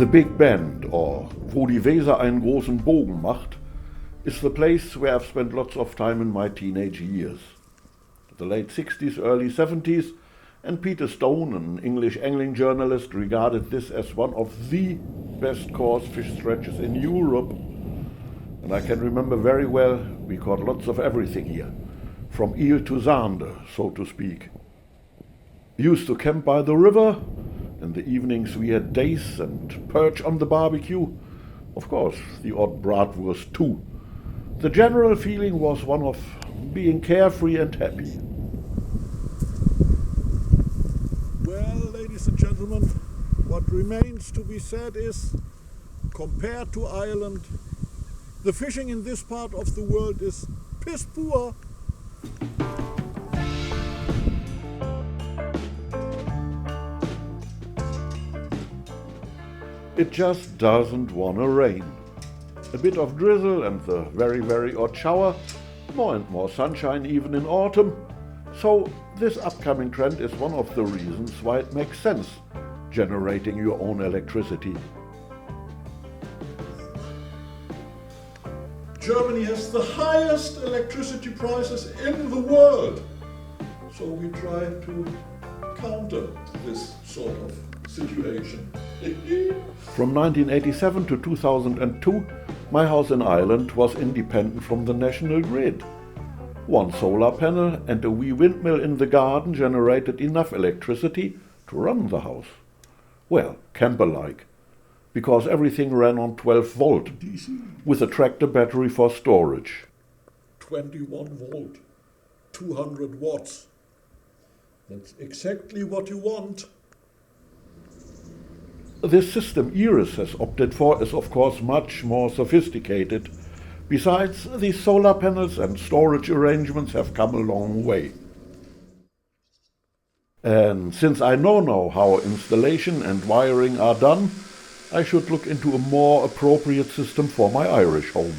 The Big Bend, or wo die Weser einen großen Bogen macht, is the place where I've spent lots of time in my teenage years. The late 60s, early 70s, and Peter Stone, an English angling journalist, regarded this as one of the best coarse fish stretches in Europe. And I can remember very well, we caught lots of everything here, from eel to zander, so to speak. We used to camp by the river. In the evenings we had dace and perch on the barbecue. Of course, the odd bratwurst too. The general feeling was one of being carefree and happy. Well, ladies and gentlemen, what remains to be said is, compared to Ireland, the fishing in this part of the world is piss poor. It just doesn't wanna rain. A bit of drizzle and the very, very odd shower, more and more sunshine even in autumn. So this upcoming trend is one of the reasons why it makes sense generating your own electricity. Germany has the highest electricity prices in the world. So we try to counter this sort of situation. From 1987 to 2002, my house in Ireland was independent from the national grid. One solar panel and a wee windmill in the garden generated enough electricity to run the house. Well, camper-like, because everything ran on 12 volt, DC. with a tractor battery for storage. 21 volt, 200 watts. That's exactly what you want. This system Iris has opted for is of course much more sophisticated. Besides, these solar panels and storage arrangements have come a long way. And since I know now how installation and wiring are done, I should look into a more appropriate system for my Irish home.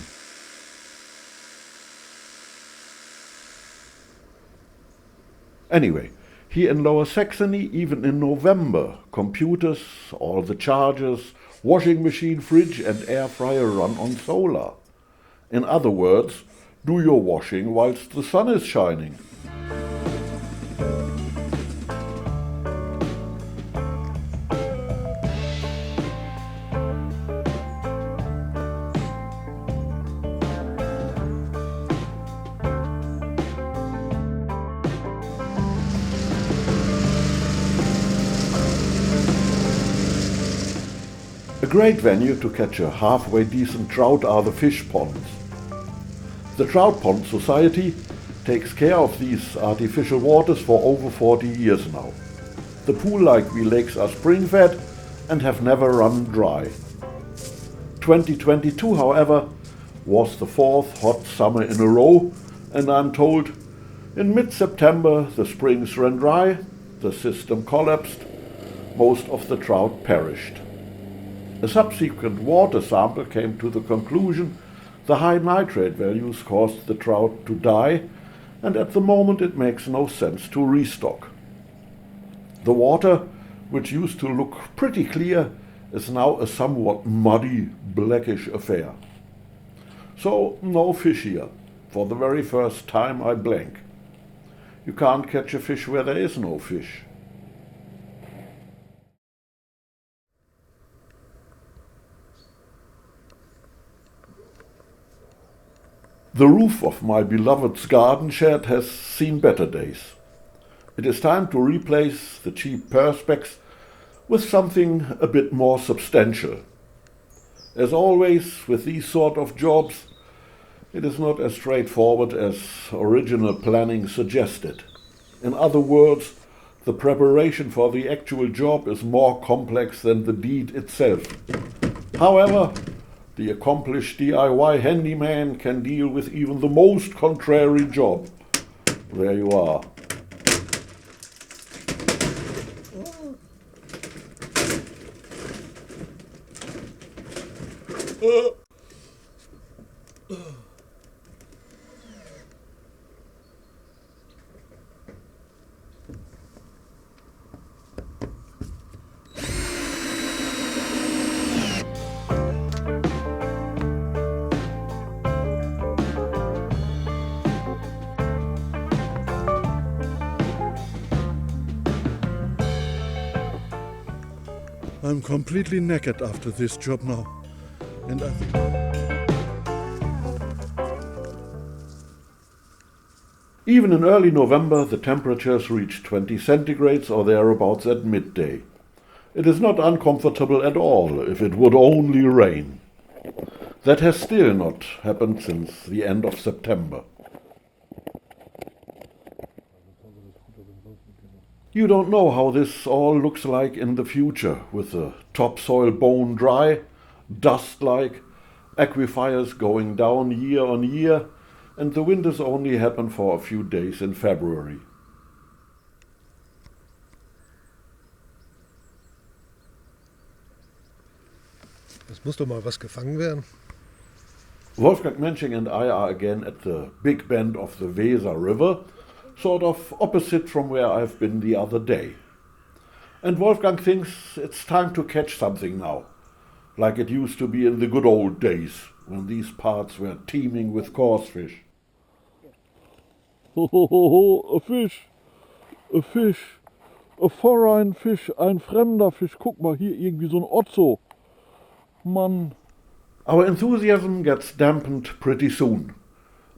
Anyway, here in Lower Saxony, even in November, computers, all the chargers, washing machine, fridge and air fryer run on solar. In other words, do your washing whilst the sun is shining. A great venue to catch a halfway decent trout are the fish ponds. The Trout Pond Society takes care of these artificial waters for over 40 years now. The pool-like wee lakes are spring-fed and have never run dry. 2022, however, was the fourth hot summer in a row, and I'm told in mid-September the springs ran dry, the system collapsed, most of the trout perished. A subsequent water sample came to the conclusion the high nitrate values caused the trout to die, and at the moment it makes no sense to restock. The water, which used to look pretty clear, is now a somewhat muddy, blackish affair. So no fish here. For the very first time I blank. You can't catch a fish where there is no fish. The roof of my beloved's garden shed has seen better days. It is time to replace the cheap perspex with something a bit more substantial. As always with these sort of jobs, it is not as straightforward as original planning suggested. In other words, the preparation for the actual job is more complex than the deed itself. However, the accomplished DIY handyman can deal with even the most contrary job. There you are. I'm completely naked after this job now. And I think... Even in early November, the temperatures reach 20 centigrades or thereabouts at midday. It is not uncomfortable at all if it would only rain. That has still not happened since the end of September. You don't know how this all looks like in the future, with the topsoil bone dry, dust-like, aquifers going down year on year, and the winters only happen for a few days in February. Es muss doch mal was gefangen werden. Wolfgang, Mensching and I are again at the big bend of the Weser river, sort of opposite from where I've been the other day. And Wolfgang thinks it's time to catch something now, like it used to be in the good old days, when these parts were teeming with coarse fish. Ho, ho, ho, ho, a fish, a foreign fish, ein fremder Fisch. Guck mal, hier irgendwie so ein Otzo. Mann. Our enthusiasm gets dampened pretty soon.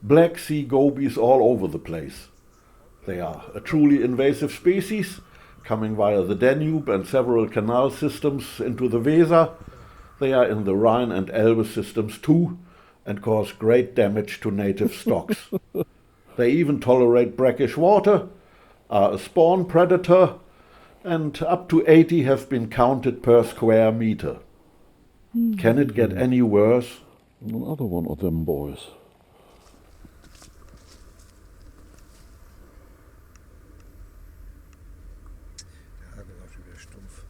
Black sea gobies all over the place. They are a truly invasive species, coming via the Danube and several canal systems into the Weser. They are in the Rhine and Elbe systems too, and cause great damage to native stocks. They even tolerate brackish water, are a spawn predator, and up to 80 have been counted per square meter. Can it get any worse? Another one of them boys. Der Hagel war schon wieder stumpf.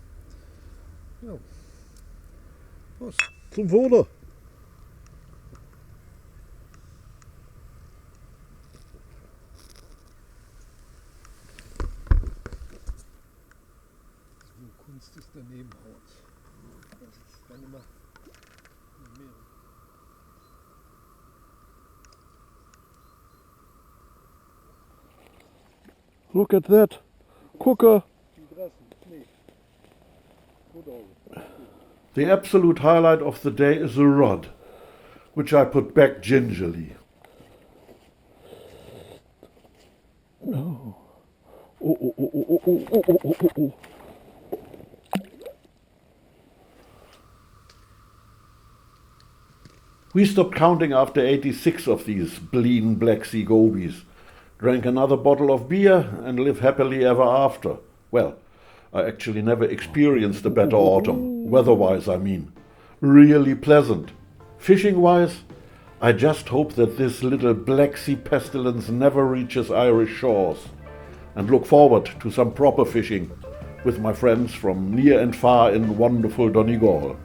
Ja. Prost. Zum Wohle! Kunst ist daneben haut. Das ist dann immer mehr. Look at that. Cooker. The absolute highlight of the day is a rod, which I put back gingerly. Oh. Oh, oh, oh, oh, oh, oh, oh, oh, oh, oh. We stopped counting after 86 of these blean Black Sea gobies, drank another bottle of beer, and live happily ever after. Well, I actually never experienced a better autumn, weather-wise I mean. Really pleasant. Fishing-wise, I just hope that this little Black Sea pestilence never reaches Irish shores, and look forward to some proper fishing with my friends from near and far in wonderful Donegal.